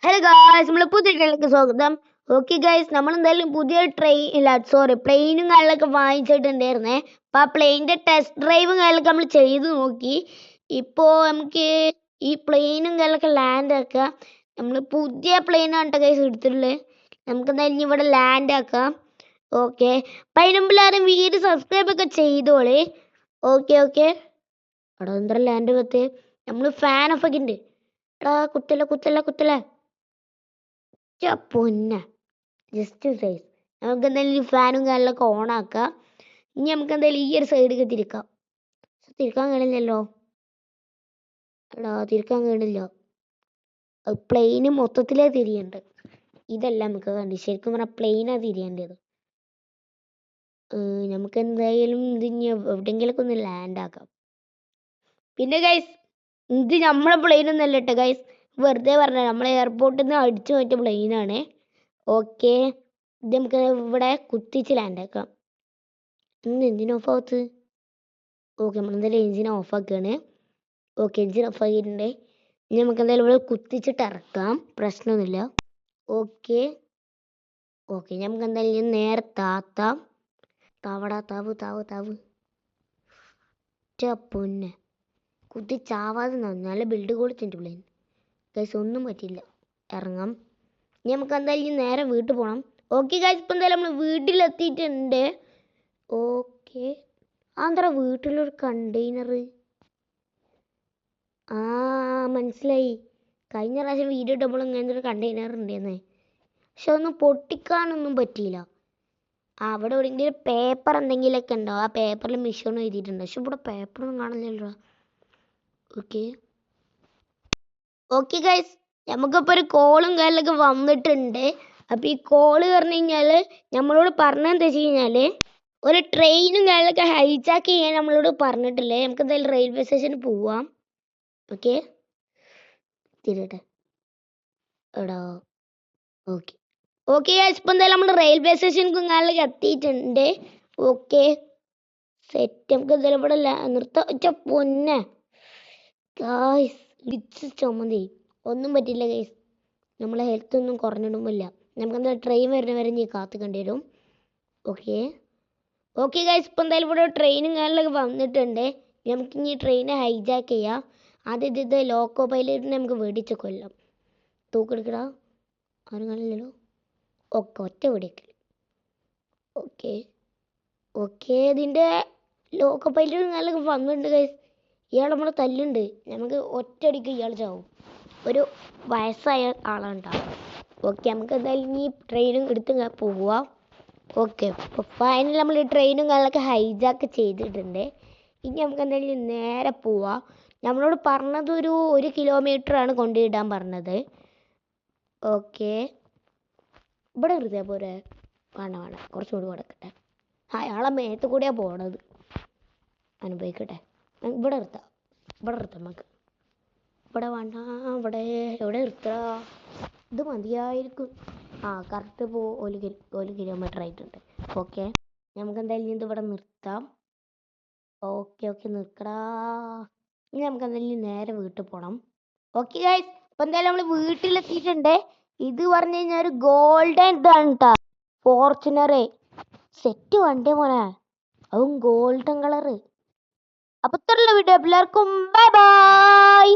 Hello guys, നമ്മളെ പുതിയ വീഡിയോയിലേക്ക് സ്വാഗതം. ഓക്കെ ഗായ്സ്, നമ്മൾ എന്തായാലും പുതിയ പ്ലെയിനും കാര്യങ്ങളൊക്കെ വാങ്ങിച്ചിട്ടുണ്ടായിരുന്നേ. അപ്പോൾ ആ പ്ലെയിനിൻ്റെ ടെസ്റ്റ് ഡ്രൈവും കാര്യങ്ങളൊക്കെ നമ്മൾ ചെയ്ത് നോക്കി. ഇപ്പോൾ നമുക്ക് ഈ പ്ലെയിനും കാര്യങ്ങളൊക്കെ ലാൻഡ് ആക്കാം. നമ്മൾ പുതിയ പ്ലെയിനാണ് കേട്ടോ ഗായ്സ് എടുത്തിട്ടുള്ളത്. നമുക്ക് എന്തായാലും ഇവിടെ ലാൻഡ് ആക്കാം. ഓക്കെ, അപ്പം അതിന് മുമ്പിൽ ആരും വീഡിയോ സബ്സ്ക്രൈബ് ഒക്കെ ചെയ്തോളേ. ഓക്കെ ഓക്കെ, അവിടെ എന്താ ലാൻഡ് പത്ത് നമ്മൾ ഫാൻ ഓഫ് ഒക്കെ ഉണ്ട്. എടാ കുത്തല കുത്തല കുത്തല പൊന്ന ജസ്റ്റ് സൈസ്. നമുക്ക് എന്തായാലും ഫാനും കാര്യങ്ങളൊക്കെ ഓൺ ആക്കാം. ഇനി നമുക്ക് എന്തായാലും ഈ ഒരു സൈഡിലേക്ക് തിരിക്കാൻ കഴിയില്ലല്ലോ. എടാ തിരിക്കാൻ കഴിയില്ല, പ്ലെയിന് മൊത്തത്തിലേ തിരിയുണ്ട്. ഇതല്ല നമുക്ക് കണ്ടി, ശരിക്കും പറഞ്ഞാൽ പ്ലെയിനാണ് തിരിയേണ്ടത്. നമുക്ക് എന്തായാലും ഇത് ഇനി എവിടെയെങ്കിലൊക്കെ ഒന്ന് ലാൻഡ് ആക്കാം. പിന്നെ ഗൈസ്, ഇത് നമ്മളെ പ്ലെയിനൊന്നും അല്ല കേട്ടോ ഗൈസ്, വെറുതെ പറഞ്ഞ നമ്മളെ എയർപോർട്ടിൽ നിന്ന് അടിച്ചു മാറ്റിയ പ്ലെയിനാണ്. ഓക്കെ, ഇത് നമുക്ക് ഇവിടെ കുത്തിച്ച് ലാൻഡ് ആക്കാം. ഇന്ന് എഞ്ചിൻ ഓഫ് ആവത്ത്. ഓക്കെ, നമ്മളെന്തായാലും എഞ്ചിൻ ഓഫ് ആക്കുകയാണ്. ഓക്കെ, എഞ്ചിൻ ഓഫ് ആക്കിയിട്ടുണ്ട്. ഇനി നമുക്ക് എന്തായാലും ഇവിടെ കുത്തിച്ചിട്ട് ഇറക്കാം, പ്രശ്നമൊന്നുമില്ല. ഓക്കെ ഓക്കെ, നമുക്ക് എന്തായാലും നേരെ താത്താം. താവ് താവ് താവ് പൊന്നെ കുത്തിച്ചാവാതെ നല്ല ബിൽഡ് കൊടുത്തിട്ടുണ്ട് പ്ലെയിൻ ഗൈസ്, ഒന്നും പറ്റില്ല. ഇറങ്ങാം. ഇനി നമുക്ക് എന്തായാലും നേരെ വീട്ടിൽ പോകണം. ഓക്കെ ഗൈസ്, ഇപ്പം എന്തായാലും നമ്മൾ വീട്ടിലെത്തിയിട്ടുണ്ട്. ഓക്കെ, ആന്ധ്ര വീട്ടിലൊരു കണ്ടെയ്നർ. ആ മനസ്സിലായി, കഴിഞ്ഞ പ്രാവശ്യം വീഡിയോ ഇട്ടപ്പോൾ ഇങ്ങനത്തെ ഒരു കണ്ടെയ്നർ ഉണ്ടായിരുന്നേ. പക്ഷെ ഒന്നും പൊട്ടിക്കാനൊന്നും പറ്റിയില്ല. അവിടെ എവിടെയെങ്കിലും പേപ്പർ എന്തെങ്കിലുമൊക്കെ ഉണ്ടോ? ആ പേപ്പറിൽ മിഷൻ എഴുതിയിട്ടുണ്ട്, പക്ഷെ ഇവിടെ പേപ്പറൊന്നും കാണില്ലല്ലോ. ഓക്കെ ഓക്കെ ഗൈസ്, നമുക്കിപ്പോൾ ഒരു കോളും കാര്യങ്ങളൊക്കെ വന്നിട്ടുണ്ട്. അപ്പോൾ ഈ കോള് പറഞ്ഞു കഴിഞ്ഞാൽ നമ്മളോട് പറഞ്ഞെന്താ വെച്ച് കഴിഞ്ഞാൽ ഒരു ട്രെയിനും കാര്യങ്ങളൊക്കെ ഹൈജാക്ക് ചെയ്യാൻ നമ്മളോട് പറഞ്ഞിട്ടില്ലേ. നമുക്ക് എന്തായാലും റെയിൽവേ സ്റ്റേഷനിൽ പോവാം. ഓക്കെ, തിരിയട്ടെ എടാ. ഓക്കെ ഓക്കെ ഗൈസ്, ഇപ്പം എന്തായാലും നമ്മൾ റെയിൽവേ സ്റ്റേഷനിൽ കാര്യങ്ങളൊക്കെ എത്തിയിട്ടുണ്ട്. ഓക്കെ സെറ്റ്, നമുക്ക് എന്തായാലും ഇവിടെ നിർത്താം. പൊന്നെ ഗായ്സ്, ഇടിച്ച് ചുമതി ഒന്നും പറ്റില്ല ഗൈസ്, നമ്മളെ ഹെൽത്ത് ഒന്നും കുറഞ്ഞിടുമില്ല. നമുക്ക് എന്താ ട്രെയിൻ വരുന്ന വരെ നീ കാത്തുക്കേണ്ടി വരും. ഓക്കെ ഓക്കെ ഗൈസ്, ഇപ്പം എന്തായാലും ഇവിടെ ട്രെയിനും കാര്യങ്ങളൊക്കെ വന്നിട്ടുണ്ട്. നമുക്ക് ഇനി ട്രെയിനെ ഹൈജാക്ക് ചെയ്യാം. ആദ്യം ഇത് ലോക്കോ പൈലറ്റിനെ നമുക്ക് വെടിച്ച് കൊല്ലാം. തൂക്കെടുക്കടാ, ആരും കാണില്ലല്ലോ. ഓക്കെ, ഒറ്റ വെടിക്കൽ. ഓക്കെ ഓക്കെ, ഇതിൻ്റെ ലോക്കോ പൈലറ്റും കാര്യങ്ങളൊക്കെ വന്നിട്ടുണ്ട് ഗൈസ്. ഇയാൾ നമ്മളെ തല്ലുണ്ട്, നമുക്ക് ഒറ്റയടിക്ക് ഇയാൾ ചാവും. ഒരു വയസ്സായ ആളുണ്ടാവും. ഓക്കെ, നമുക്ക് എന്തായാലും ഈ ട്രെയിനും എടുത്ത് പോവാം. ഓക്കെ, അപ്പോൾ ഫൈനൽ നമ്മൾ ഈ ട്രെയിനും കാര്യങ്ങളൊക്കെ ഹൈജാക്ക് ചെയ്തിട്ടുണ്ട്. ഇനി നമുക്ക് എന്തായാലും നേരെ പോവാം. നമ്മളോട് പറഞ്ഞത് ഒരു കിലോമീറ്ററാണ് കൊണ്ടുവിടാൻ പറഞ്ഞത്. ഓക്കെ, ഇവിടെ വെറുതെ പോരെ, വേണ്ട കുറച്ചുകൂടി കൊടുക്കട്ടെ. അയാളെ മേത്ത് കൂടിയാണ് പോണത്, അനുഭവിക്കട്ടെ. ഇവിടെ നിർത്താം നമുക്ക്. ഇവിടെ വേണ്ട, ഇവിടെ എവിടെ നിർത്തുക, ഇത് മതിയായിരിക്കും. കറക്റ്റ് ഒരു കിലോമീറ്റർ ആയിട്ടുണ്ട്. ഓക്കെ, നമുക്ക് എന്തായാലും ഇത് ഇവിടെ നിർത്താം. ഓക്കെ നിർക്കടാ. ഇനി നമുക്ക് എന്തായാലും നേരെ വീട്ടിൽ പോകണം. ഓക്കെ ഗൈസ്, അപ്പം എന്തായാലും നമ്മൾ വീട്ടിലെത്തിയിട്ടുണ്ട്. ഇത് പറഞ്ഞു കഴിഞ്ഞാൽ ഒരു ഗോൾഡൻ ഇതാണ് കേട്ടോ, ഫോർച്യൂണറ് സെറ്റ് വണ്ടി മോനെ, അതും ഗോൾഡൻ കളറ്. അപ്പോൾ ഇത്രയുള്ള വീഡിയോ, എല്ലാവർക്കും ബൈ ബൈ.